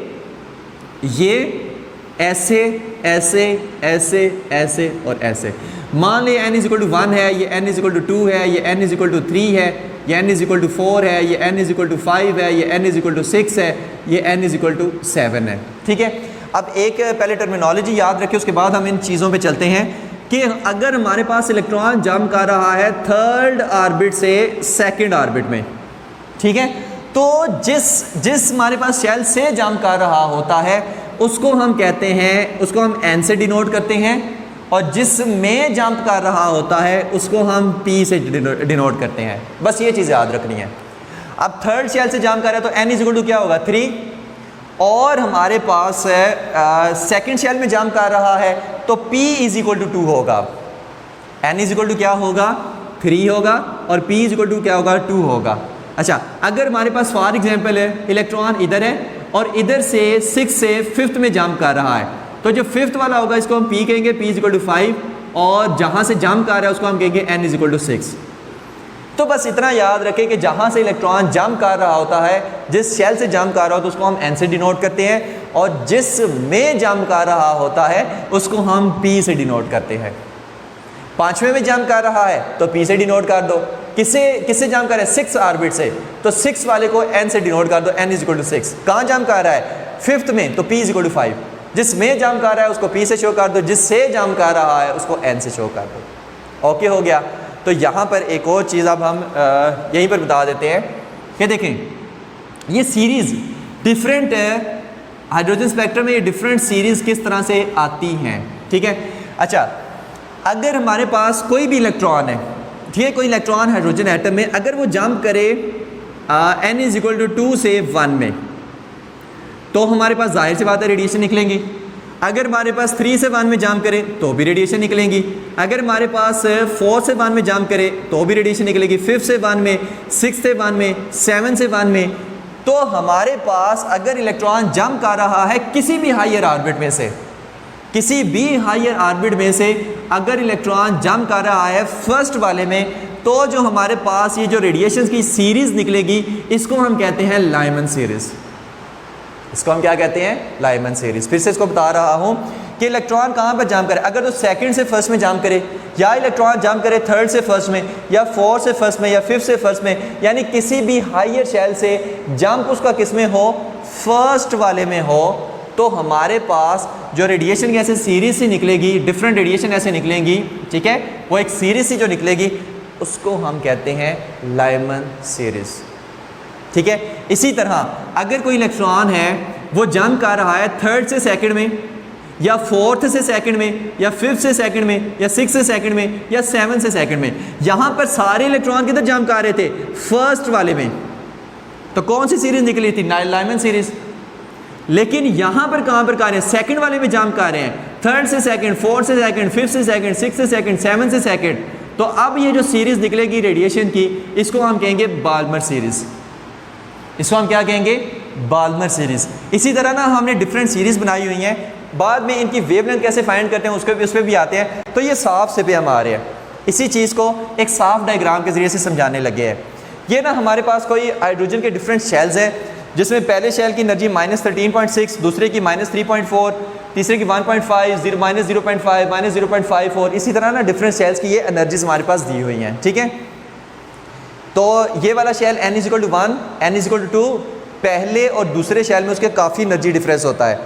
ऐसे ऐसे ऐसे ऐसे और ऐसे। मान लिया n = 1 है, ये n = 2 है, ये n = 3 है, ये n = 4 है, ये n = 5 है, ये n = 6 है, ये n = 7 है। ठीक है, अब एक पहले टर्मिनोलॉजी याद रखें, उसके बाद हम इन चीज़ों पे चलते हैं कि अगर हमारे पास इलेक्ट्रॉन जंप कर रहा है थर्ड ऑर्बिट से सेकंड ऑर्बिट में, ठीक है, तो जिस हमारे पास शेल से जंप कर रहा होता है उसको हम कहते हैं, उसको हम n से डिनोट करते हैं, और जिसमें जंप कर रहा होता है उसको हम p से डिनोट करते हैं। बस ये चीज़ याद रखनी है। अब थर्ड शेल से जंप कर रहा है तो n = क्या होगा, 3, और हमारे पास सेकंड शेल में जंप कर रहा है तो p = 2 होगा। n = क्या होगा, 3 होगा, और p = क्या होगा, 2 होगा। अच्छा, अगर हमारे पास फॉर एग्जांपल है इलेक्ट्रॉन इधर है और इधर से 6 से 5th में जंप कर रहा है, तो जो 5th वाला होगा इसको हम p कहेंगे, p = 5, और जहाँ से जंप कर रहा है उसको हम कहेंगे n = 6। तो बस इतना याद रखें कि जहाँ से इलेक्ट्रॉन जंप कर रहा होता है, जिस शेल से जंप कर रहा हो तो उसको हम n से डिनोट करते हैं, और जिस में जंप कर रहा होता है उसको हम p से डिनोट करते हैं। 5वें में जंप कर रहा है तो p से डिनोट कर दो। किससे जंप कर रहा है, 6 ऑर्बिट से, तो 6 वाले को n से डिनोट कर दो, n = 6। कहाँ जंप कर रहा है, 5th में, तो p = 5। जिसमें जंप कर रहा है उसको p से शो कर दो, जिससे जंप कर रहा है उसको n से शो कर दो। ओके हो गया। तो यहाँ पर एक और चीज़ अब हम यहीं पर बता देते हैं कि देखें ये सीरीज़ डिफरेंट हाइड्रोजन स्पेक्ट्रम में, ये डिफरेंट सीरीज़ किस तरह से आती हैं। ठीक है, अच्छा, अगर हमारे पास कोई भी इलेक्ट्रॉन है, ठीक है, कोई इलेक्ट्रॉन हाइड्रोजन एटम में अगर वो जंप करे n = 2 से 1 में, तो हमारे पास जाहिर सी बात है रेडिएशन निकलेंगी। अगर हमारे पास 3 से 1 में जंप करे तो भी रेडिएशन निकलेंगी। अगर हमारे पास 4 से 1 में जंप करे तो भी रेडिएशन निकलेगी। 5 से 1 में, 6 से 1 में, 7 से 1 में। तो हमारे पास अगर इलेक्ट्रॉन जंप कर रहा है किसी भी हायर ऑर्बिट में से, किसी भी हायर ऑर्बिट में से अगर इलेक्ट्रॉन जंप कर रहा है फर्स्ट वाले में, तो जो हमारे पास ये जो रेडिएशन की सीरीज़ निकलेगी इसको हम कहते हैं लाइमन सीरीज़। इसको हम क्या कहते हैं, लाइमन सीरीज़। फिर से इसको बता रहा हूँ कि इलेक्ट्रॉन कहाँ पर जंप करे, अगर तो सेकंड से फर्स्ट में जंप करे, या इलेक्ट्रॉन जंप करे थर्ड से फर्स्ट में, या 4 से फर्स्ट में, या 5 से फर्स्ट में, यानी किसी भी हायर शेल से जंप उसका किस में हो, फर्स्ट वाले में हो, तो हमारे पास जो रेडिएशन ऐसे सीरीज सी निकलेगी, डिफरेंट रेडिएशन ऐसे निकलेंगी, ठीक है, वो एक सीरीज सी जो निकलेगी उसको हम कहते हैं लाइमन सीरीज़। ठीक है, इसी तरह अगर कोई इलेक्ट्रॉन है वो जंप कर रहा है थर्ड से सेकंड में, या 4th से सेकंड में, या 5th से सेकंड में, या 6th से सेकंड में, या 7th से सेकंड में, यहाँ पर सारे इलेक्ट्रॉन किधर जंप कर रहे थे, फर्स्ट वाले में, तो कौन सी सीरीज निकली थी, लाइमन सीरीज। लेकिन यहाँ पर कहाँ पर कर रहे हैं, सेकंड वाले में जंप कर रहे हैं, थर्ड से सेकंड, 4th से सेकंड, 5th से सेकंड, 6th से सेकंड, 7th से सेकंड। तो अब ये जो सीरीज निकलेगी रेडिएशन की, इसको हम कहेंगे बाल्मर सीरीज। इसको हम क्या कहेंगे, बाल्मर सीरीज। इसी तरह ना हमने डिफरेंट सीरीज बनाई हुई हैं, बाद में इनकी वेवलेंथ कैसे फाइंड करते हैं उस पर भी आते हैं। तो ये साफ से पे हम आ रहे हैं, इसी चीज़ को एक साफ डायग्राम के ज़रिए से समझाने लगे हैं। ये ना हमारे पास कोई हाइड्रोजन के डिफरेंट शेल्स हैं, जिसमें पहले शेल की एनर्जी -13.6, दूसरे की -3.4, तीसरे की 1.5, -0.5, -0.54। इसी तरह ना डिफरेंट शेल्स की ये एनर्जीज हमारे पास दी हुई हैं। ठीक है, तो ये वाला shell n is equal to 1, n is equal to 2, पहले और दूसरे शेल में उसके काफ़ी एनर्जी डिफरेंस होता है,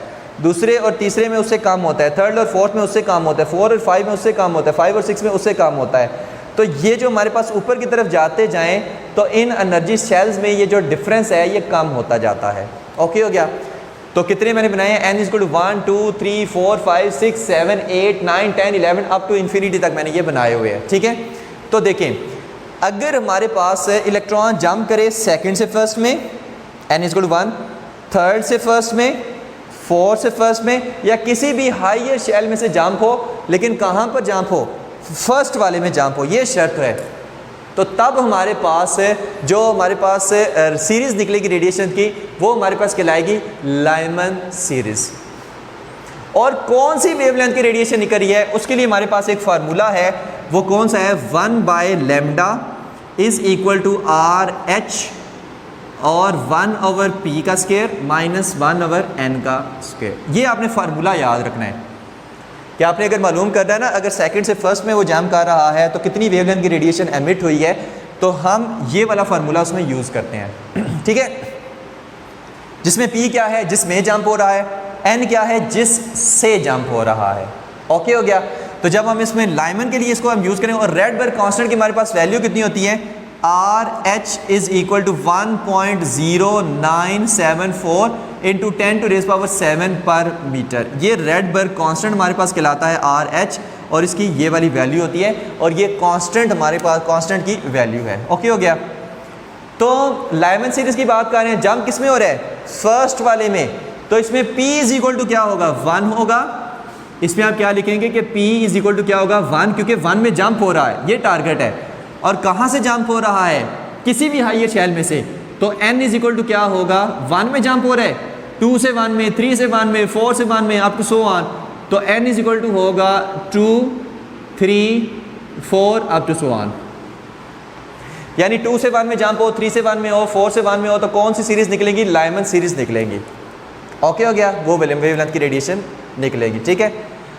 दूसरे और तीसरे में उससे कम होता है, थर्ड और फोर्थ में उससे कम होता है, 4 और 5 में उससे कम होता है, 5 और 6 में उससे कम होता है। तो ये जो हमारे पास ऊपर की तरफ जाते जाएं तो इन एनर्जी शेल्स में ये जो डिफरेंस है ये कम होता जाता है। ओके हो गया। तो कितने मैंने बनाए हैं, n is equal to 1 2 3 4 5 6 7 8 9 10 11 up to infinity तक मैंने ये बनाए हुए हैं। ठीक है, तो देखें अगर हमारे पास इलेक्ट्रॉन जंप करे सेकंड से फर्स्ट में n is equal to 1, third से फर्स्ट में, फोर्थ से फर्स्ट में, या किसी भी हाइयर शेल में से जंप हो, लेकिन कहाँ पर जंप हो, फर्स्ट वाले में जंप हो, ये शर्त है, तो तब हमारे पास जो हमारे पास सीरीज़ निकलेगी रेडिएशन की वो हमारे पास कहलाएगी लाइमन सीरीज़। और कौन सी वेवलेंथ की रेडिएशन निकल रही है उसके लिए हमारे पास एक फार्मूला है, वो कौन सा है, 1/λ इज़ इक्वल टू RH और 1/p का स्क्वायर माइनस 1/n का स्क्वायर। ये आपने फार्मूला याद रखना है कि आपने अगर मालूम करना है ना, अगर सेकंड से फर्स्ट में वो जंप कर रहा है तो कितनी वेवलेंथ की रेडिएशन एमिट हुई है, तो हम ये वाला फार्मूला उसमें यूज़ करते हैं। ठीक है, जिसमें p क्या है, जिसमें जंप हो रहा है, n क्या है, जिससे जंप हो रहा है। ओके हो गया। तो जब हम इसमें लाइमन के लिए इसको हम यूज़ करें, और रेडबर्ग कांस्टेंट की हमारे पास वैल्यू कितनी होती है, RH is equal to 1.0974 into 10⁻⁷ पर मीटर। ये रेडबर्ग कांस्टेंट हमारे पास कहलाता है RH, और इसकी ये वाली वैल्यू होती है, और ये कांस्टेंट हमारे पास कांस्टेंट की वैल्यू है। ओके हो गया। तो लाइमन सीरीज़ की बात कर रहे हैं, जंप किस में हो रहा है, फर्स्ट वाले में, तो इसमें P इज़ इक्वल टू क्या होगा, 1 होगा। इसमें आप क्या लिखेंगे कि P इज़ इक्वल टू क्या होगा, 1, क्योंकि 1 में जंप हो रहा है, ये टारगेट है। और कहाँ से जंप हो रहा है, किसी भी हाइयर शेल में से, तो n इज इक्वल टू क्या होगा, 1 में जंप हो रहा है, 2 से 1 में, 3 से 1 में, 4 से 1 में, अप टू सो ऑन, तो n इज इक्वल टू होगा 2 3 4 अप टू सो ऑन। यानी 2 से 1 में जंप हो, 3 से 1 में हो, 4 से 1 में हो, तो कौन सी सीरीज़ निकलेगी, लाइमन सीरीज़ निकलेगी। ओके हो गया, वो वेवलेंथ की रेडिएशन निकलेगी। ठीक है,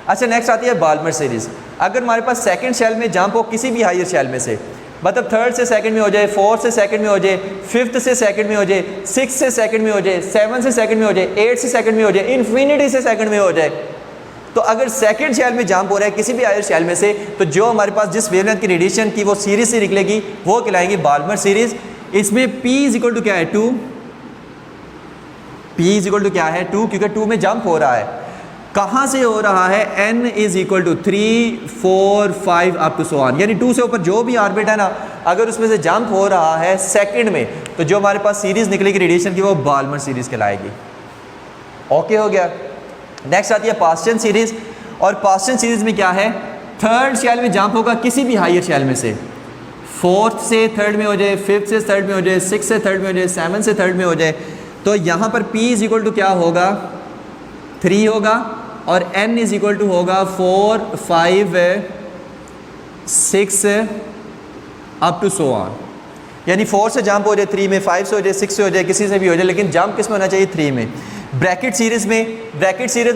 अच्छा नेक्स्ट आती है बाल्मर सीरीज़। अगर हमारे पास सेकंड शेल में जंप हो किसी भी हाइयर शेल में से, मतलब थर्ड से सेकंड में हो जाए, फोर्थ से सेकंड में हो जाए, फिफ्थ से सेकंड में हो जाए, 6 से सेकंड में हो जाए, 7 से सेकंड में हो जाए, 8 से सेकंड में हो जाए, इन्फिनिटी से सेकंड में हो जाए, तो अगर सेकंड शेल में जंप हो रहा है किसी भी हायर शेल में से, तो जो हमारे पास जिस वेवलेंथ की रेडिएशन की वो सीरीज से निकलेगी वो कहलाएगी बाल्मर सीरीज। इसमें P इज इक्वल टू क्या है, 2, P इज इक्वल टू क्या है, 2, क्योंकि 2 में जंप हो रहा है। कहाँ से हो रहा है, n is equal to 3 4 5 up to so on, यानी 2 से ऊपर जो भी ऑर्बिट है ना, अगर उसमें से जंप हो रहा है सेकंड में, तो जो हमारे पास सीरीज निकलेगी रेडिएशन की वो बाल्मर सीरीज कहलाएगी। ओके हो गया। नेक्स्ट आती है पास्टन सीरीज, और पास्टन सीरीज में क्या है, थर्ड शेल में जंप होगा किसी भी हाइयर शेल में से, फोर्थ से थर्ड में हो जाए, फिफ्थ से थर्ड में हो जाए, 6 से थर्ड में हो जाए, 7 से थर्ड में हो जाए, तो यहाँ पर P इज इक्वल टू क्या होगा, 3 होगा, और n इज इक्वल टू होगा 4 5 6 अप टू सो ऑन। यानी 4 से जंप हो जाए 3 में, 5 से हो जाए, 6 से हो जाए, किसी से भी हो जाए, लेकिन जंप किस में होना चाहिए, 3 में। ब्रैकेट सीरीज़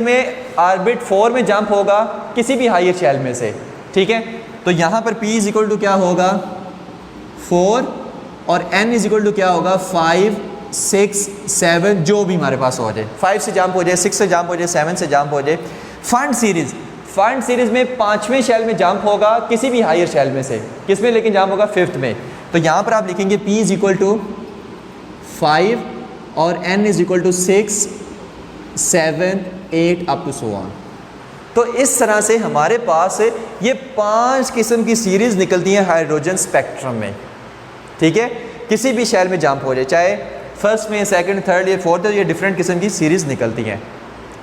में ऑर्बिट 4 में जंप होगा किसी भी हाइयर शेल में से। ठीक है, तो यहाँ पर P इज इक्वल टू क्या होगा, 4, और n इज इक्वल टू क्या होगा, 5 6 7, जो भी हमारे पास हो जाए, 5 से जंप हो जाए, 6 से जंप हो जाए, 7 से जंप हो जाए। फंड सीरीज़ में 5वें शेल में जंप होगा किसी भी हाइयर शेल में से, किसमें लेकिन जंप होगा, 5th में। तो यहाँ पर आप लिखेंगे P इज इक्वल टू 5 और n is equal to 6 7 8 up to so on. तो इस तरह से हमारे पास ये 5 किस्म की सीरीज़ निकलती हैं हाइड्रोजन स्पेक्ट्रम में। ठीक है, किसी भी शेल में जंप हो जाए, चाहे फर्स्ट में, सेकंड, थर्ड या फोर्थ, ये डिफरेंट किस्म की सीरीज़ निकलती हैं।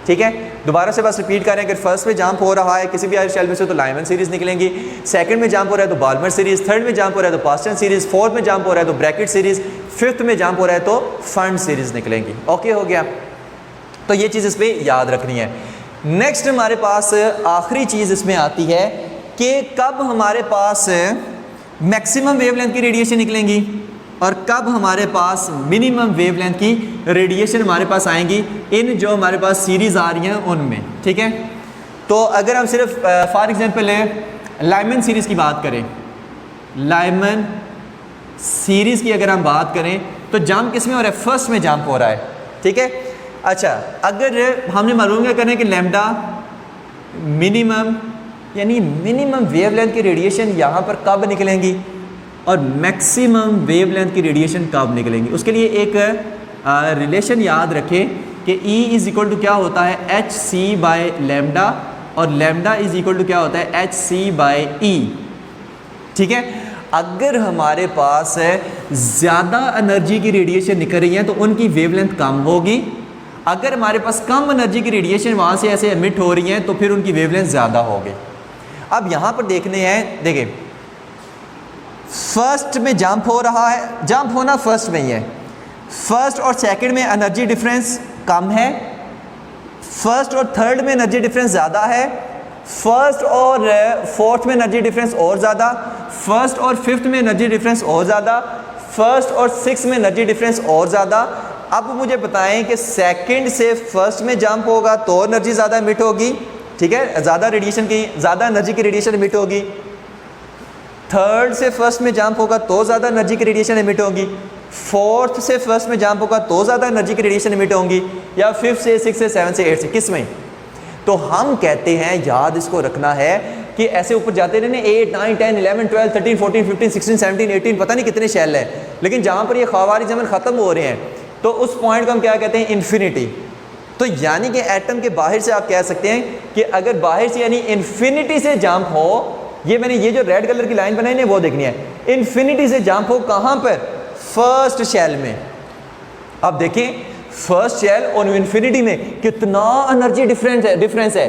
ठीक है, दोबारा से बस रिपीट करें, अगर फर्स्ट में जंप हो रहा है किसी भी हायर शेल में से तो लाइमन सीरीज़ निकलेंगी, सेकंड में जंप हो रहा है तो बाल्मर सीरीज़, थर्ड में जंप हो रहा है तो पास्टन सीरीज़, फोर्थ में जंप हो रहा है तो ब्रैकेट सीरीज़, फिफ्थ में जंप हो रहा है तो फंड सीरीज़ निकलेंगी। ओके हो गया, तो ये चीज़ इस पर याद रखनी है। नेक्स्ट हमारे पास आखिरी चीज़ इसमें आती है कि कब हमारे पास मैक्सिमम वेवलेंथ की रेडिएशन निकलेंगी और कब हमारे पास मिनिमम वेवलेंथ की रेडिएशन हमारे पास आएंगी, इन जो हमारे पास सीरीज़ आ रही हैं उनमें। ठीक है, तो अगर हम सिर्फ फॉर एग्जांपल लाइमन सीरीज़ की बात करें, लाइमन सीरीज़ की अगर हम बात करें तो जंप किस में हो रहा है, फर्स्ट में जंप हो रहा है, ठीक है। अच्छा, अगर हमने मालूम क्या करना है कि लैम्डा मिनिमम यानी मिनिमम वेवलेंथ की रेडिएशन यहाँ पर कब निकलेंगी और मैक्सिमम वेवलेंथ की रेडिएशन कब निकलेंगी, उसके लिए एक रिलेशन याद रखें कि E इज़ इक्वल टू क्या होता है, एच सी बाय लैम्डा, और लैम्डा इज़ इक्वल टू क्या होता है, एच सी बाय ई, ठीक है। अगर हमारे पास ज़्यादा एनर्जी की रेडिएशन निकल रही है तो उनकी वेवलेंथ कम होगी, अगर हमारे पास कम एनर्जी की रेडिएशन वहाँ से ऐसे एमिट हो रही है तो फिर उनकी वेवलेंथ ज़्यादा होगी। अब यहाँ पर देखने हैं, देखिए फर्स्ट में जंप हो रहा है, जंप होना फर्स्ट में ही है, फर्स्ट और सेकंड में एनर्जी डिफरेंस कम है, फर्स्ट और थर्ड में एनर्जी डिफरेंस ज़्यादा है, फर्स्ट और फोर्थ में एनर्जी डिफरेंस और ज़्यादा, फर्स्ट और फिफ्थ में एनर्जी डिफरेंस और ज़्यादा, फर्स्ट और सिक्स में एनर्जी डिफरेंस और ज़्यादा। अब मुझे बताएं कि सेकंड से फर्स्ट में जंप होगा तो एनर्जी ज़्यादा एमिट होगी, ठीक है, ज़्यादा रेडिएशन की, ज़्यादा एनर्जी की रेडिएशन एमिट होगी। थर्ड से फर्स्ट में जंप होगा तो ज़्यादा एनर्जी की रेडिएशन एमिट होगी, फोर्थ से फर्स्ट में जंप होगा तो ज़्यादा एनर्जी की रेडिएशन एमिट होंगी, या फिफ्थ से, सिक्स से, सेवन से, एट से, किस में। तो हम कहते हैं, याद इसको रखना है कि ऐसे ऊपर जाते रहने 8, 9, 10, 11, 12, 13, 14, 15, 16, 17, 18, पता नहीं कितने शेल है, लेकिन जहाँ पर ये ख़वारी ज़मन ख़त्म हो रहे हैं तो उस पॉइंट को हम क्या कहते हैं, इन्फिनिटी। तो यानी कि एटम के बाहर से आप कह सकते हैं कि अगर बाहर से यानी इन्फिनिटी से जंप हो, ये मैंने ये जो रेड कलर की लाइन बनाई है वो देखनी है, इन्फिनिटी से जंप हो कहाँ पर, फर्स्ट शेल में। अब देखें फर्स्ट शेल और इन्फिनिटी में कितना एनर्जी डिफरेंस है।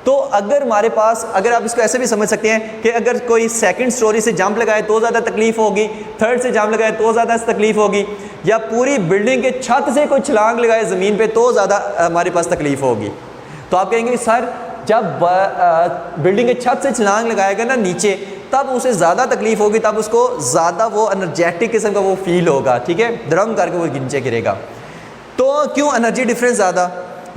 तो अगर हमारे पास, अगर आप इसको ऐसे भी समझ सकते हैं कि अगर कोई सेकंड स्टोरी से जंप लगाए तो ज़्यादा तकलीफ होगी, थर्ड से जंप लगाए तो ज़्यादा तकलीफ होगी, या पूरी बिल्डिंग के छत से कोई छलांग लगाए ज़मीन पे तो ज़्यादा हमारे पास तकलीफ होगी। तो आप कहेंगे सर जब बिल्डिंग के छत से छलांग लगाएगा ना नीचे, तब उसे ज़्यादा तकलीफ होगी, तब उसको ज़्यादा वो एनर्जेटिक किस्म का वो फील होगा, ठीक है, धर्म करके वो नीचे गिरेगा। तो क्यों एनर्जी डिफरेंस ज़्यादा,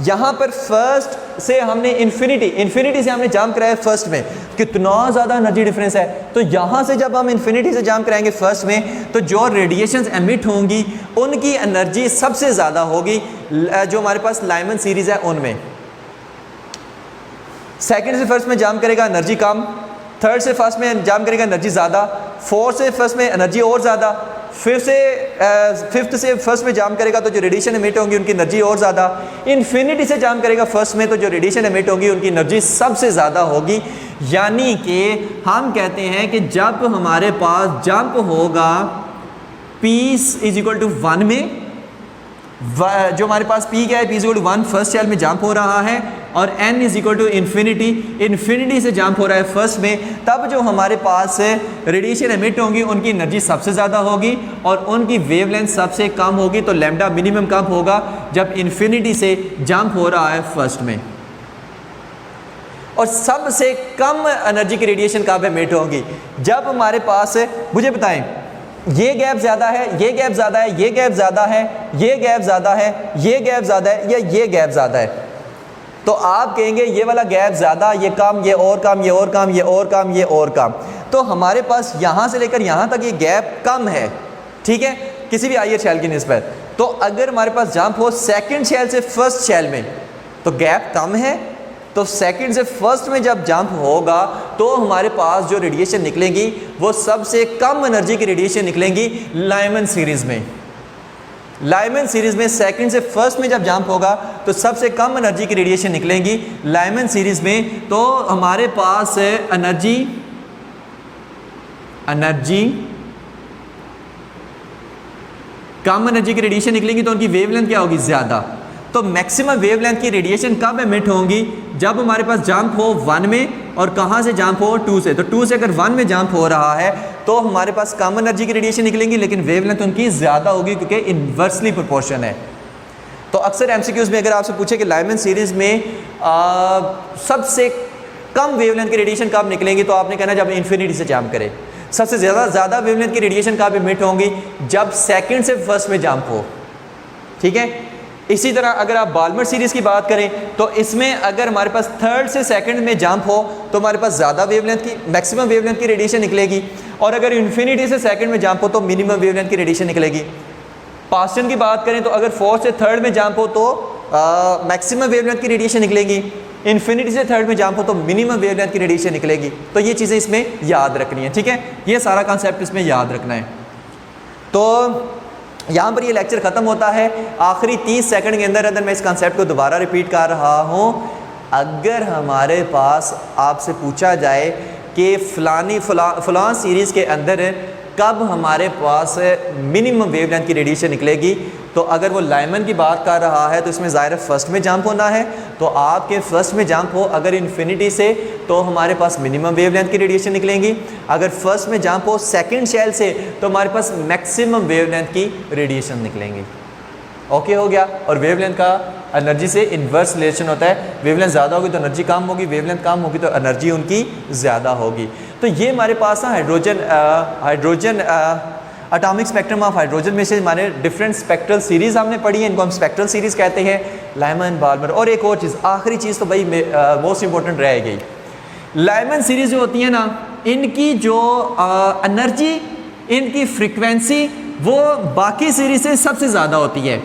यहाँ पर फर्स्ट से हमने इन्फिनिटी से हमने जंप कराया फर्स्ट में, कितना ज़्यादा एनर्जी डिफरेंस है। तो यहाँ से जब हम इन्फिनिटी से जंप कराएंगे फर्स्ट में, तो जो रेडिएशंस एमिट होंगी उनकी एनर्जी सबसे ज़्यादा होगी जो हमारे पास लाइमन सीरीज़ है उनमें। सेकंड से फर्स्ट में जंप करेगा एनर्जी कम, थर्ड से फर्स्ट में जंप करेगा एनर्जी ज़्यादा, फोर्थ से फर्स्ट में एनर्जी और ज़्यादा, फिफ्थ से फर्स्ट में जंप करेगा तो जो रेडिएशन एमिट होंगी उनकी एनर्जी और ज़्यादा, इन्फिनिटी से जंप करेगा फर्स्ट में तो जो रेडिएशन एमिट होगी उनकी एनर्जी सबसे ज़्यादा होगी। यानी कि हम कहते हैं कि जब हमारे पास जंप होगा P इज इक्वल टू 1 में, जो हमारे पास P क्या है, P is equal to 1 first shell में जंप हो रहा है, और N is equal to infinity से जंप हो रहा है फर्स्ट में, तब जो हमारे पास रेडिएशन एमिट होंगी उनकी एनर्जी सबसे ज़्यादा होगी और उनकी वेवलेंथ सबसे कम होगी। तो लैम्डा मिनिमम कब होगा, जब इन्फिनिटी से जंप हो रहा है फर्स्ट में। और सबसे कम एनर्जी की रेडिएशन कब एमिट होगी, जब हमारे पास, मुझे बताएं, ये गैप ज़्यादा है, ये गैप ज़्यादा है, ये गैप ज़्यादा है, ये गैप ज़्यादा है, ये गैप ज़्यादा है, या ये गैप ज़्यादा है, तो आप कहेंगे ये वाला गैप ज़्यादा, ये कम, ये और कम, ये और कम, ये और कम, ये और कम। तो हमारे पास यहाँ से लेकर यहाँ तक ये गैप कम है, ठीक है, किसी भी हायर शेल की निस्बत। तो अगर हमारे पास जंप हो सेकंड शेल से फर्स्ट शेल में तो गैप कम है, तो सेकंड से फर्स्ट में जब जंप होगा तो हमारे पास जो रेडिएशन निकलेंगी वो सबसे कम एनर्जी की रेडिएशन निकलेंगी लाइमन सीरीज़ में। लाइमन सीरीज़ में सेकंड से फर्स्ट में जब जंप होगा तो सबसे कम एनर्जी की रेडिएशन निकलेंगी लाइमन सीरीज़ में। तो हमारे पास एनर्जी कम एनर्जी की रेडिएशन निकलेंगी तो उनकी वेवलेंथ क्या होगी, ज़्यादा। तो मैक्सिमम वेवलेंथ की रेडिएशन कब एमिट होंगी, जब हमारे पास जंप हो 1 में, और कहाँ से जंप हो 2 से। तो 2 से अगर 1 में जंप हो रहा है तो हमारे पास कम एनर्जी की रेडिएशन निकलेंगी लेकिन वेवलेंथ उनकी ज़्यादा होगी क्योंकि इन्वर्सली प्रोपोर्शन है। तो अक्सर एमसीक्यूज़ में अगर आपसे पूछे कि लाइमन सीरीज़ में सबसे कम वेवलेंथ की रेडिएशन कब निकलेंगी, तो आपने कहना जब इन्फिनिटी से जंप करे। सबसे ज़्यादा वेवलेंथ की रेडिएशन कब एमिट होंगी, जब सेकंड से फर्स्ट में जंप हो, ठीक है। इसी तरह अगर आप बाल्मर सीरीज़ की बात करें तो इसमें अगर हमारे पास थर्ड से सेकंड में जंप हो तो हमारे पास ज़्यादा वेवलेंथ की, मैक्सिमम वेवलेंथ की रेडिएशन निकलेगी। और अगर इन्फिनिटी से सेकंड में जंप हो तो मिनिमम वेवलेंथ की रेडिएशन निकलेगी। पास्टन की बात करें तो अगर फोर्थ से थर्ड में जंप हो तो मैक्सिमम वेवलेंथ की रेडिएशन निकलेगी। इन्फिनिटी से थर्ड में जंप हो तो मिनिमम वेवलेंथ की रेडिएशन निकलेगी। तो ये चीज़ें इसमें याद रखनी है, ठीक है, ये सारा कॉन्सेप्ट इसमें याद रखना है। तो यहाँ पर ये लेक्चर ख़त्म होता है। आखिरी 30 सेकंड के अंदर अंदर मैं इस कॉन्सेप्ट को दोबारा रिपीट कर रहा हूँ। अगर हमारे पास आपसे पूछा जाए कि फलां सीरीज़ के अंदर कब हमारे पास मिनिमम वेवलेंथ की रेडिएशन निकलेगी, तो अगर वो लाइमन की बात कर रहा है तो इसमें ज़ाहिर फर्स्ट में जंप होना है, तो आपके फर्स्ट में जंप हो अगर इन्फिनिटी से तो हमारे पास मिनिमम वेवलेंथ की रेडिएशन निकलेंगी। अगर फर्स्ट में जंप हो सेकंड शेल से तो हमारे पास मैक्सिमम वेवलेंथ की रेडिएशन निकलेंगी। ओके हो गया। और वेवलेंथ का एनर्जी से इन्वर्स रिलेशन होता है, वेवलेंथ ज़्यादा होगी तो एनर्जी कम होगी, वेवलेंथ कम होगी तो एनर्जी उनकी ज़्यादा होगी। तो ये हमारे पास ना hydrogen atomic spectrum of hydrogen में से हमारे डिफरेंट स्पेक्ट्रल सीरीज़ हमने पढ़ी है, इनको हम स्पेक्ट्रल सीरीज़ कहते हैं, लाइमन, बाल्मर। और एक और चीज़, आखिरी चीज़ तो भाई मोस्ट इंपॉर्टेंट रह गई, लाइमन सीरीज़ जो होती है ना, इनकी जो एनर्जी, इनकी फ्रिक्वेंसी वो बाकी सीरीज से सबसे ज़्यादा होती है।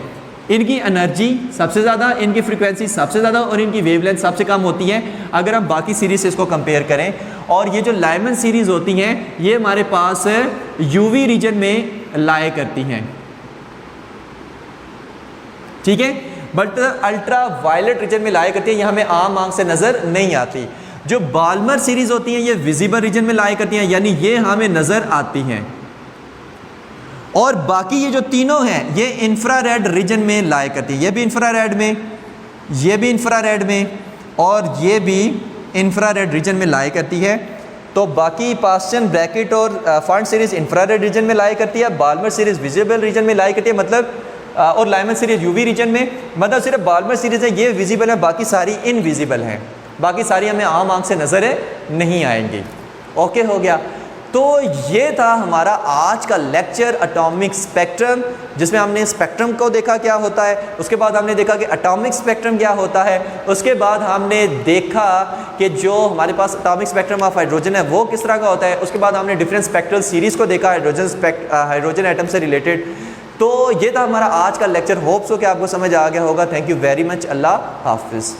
इनकी एनर्जी सबसे ज़्यादा, इनकी फ्रीक्वेंसी सबसे ज़्यादा और इनकी वेवलेंथ सबसे कम होती है अगर हम बाकी सीरीज से इसको कंपेयर करें। और ये जो लाइमन सीरीज़ होती हैं ये हमारे पास यूवी रीजन में लाया करती हैं, ठीक है, बट अल्ट्रा वायलेट रीजन में लाया करती है, यहाँ हमें आम आंख से नज़र नहीं आती। जो बाल्मर सीरीज़ होती हैं ये विजिबल रीजन में लाया करती हैं, यानी ये हमें नज़र आती हैं। और बाकी ये जो तीनों हैं ये इंफ्रारेड रीजन में लाया करती है, ये भी इंफ्रारेड में, ये भी इंफ्रारेड में और ये भी इंफ्रारेड रीजन में लाया करती है। तो बाकी पास्टन, ब्रैकेट और फंड सीरीज़ इंफ्रारेड रीजन में लाया करती है, बाल्मर सीरीज़ विजिबल रीजन में लाया करती है, मतलब और लाइमन सीरीज़ यूवी रीजन में, मतलब सिर्फ बाल्मर सीरीज़ है ये विजिबल है, बाकी सारी इनविजिबल हैं, बाकी सारी हमें आम आंख से नज़र नहीं आएंगी। ओके हो गया। तो ये था हमारा आज का लेक्चर एटॉमिक स्पेक्ट्रम, जिसमें हमने स्पेक्ट्रम को देखा क्या होता है, उसके बाद हमने देखा कि एटॉमिक स्पेक्ट्रम क्या होता है, उसके बाद हमने देखा कि जो हमारे पास एटॉमिक स्पेक्ट्रम ऑफ हाइड्रोजन है वो किस तरह का होता है, उसके बाद हमने डिफरेंट स्पेक्ट्रल सीरीज़ को देखा हाइड्रोजन एटम से रिलेटेड। तो ये था हमारा आज का लेक्चर। होप्स हो कि आपको समझ आ गया होगा। Thank you very much. अल्लाह हाफिज़।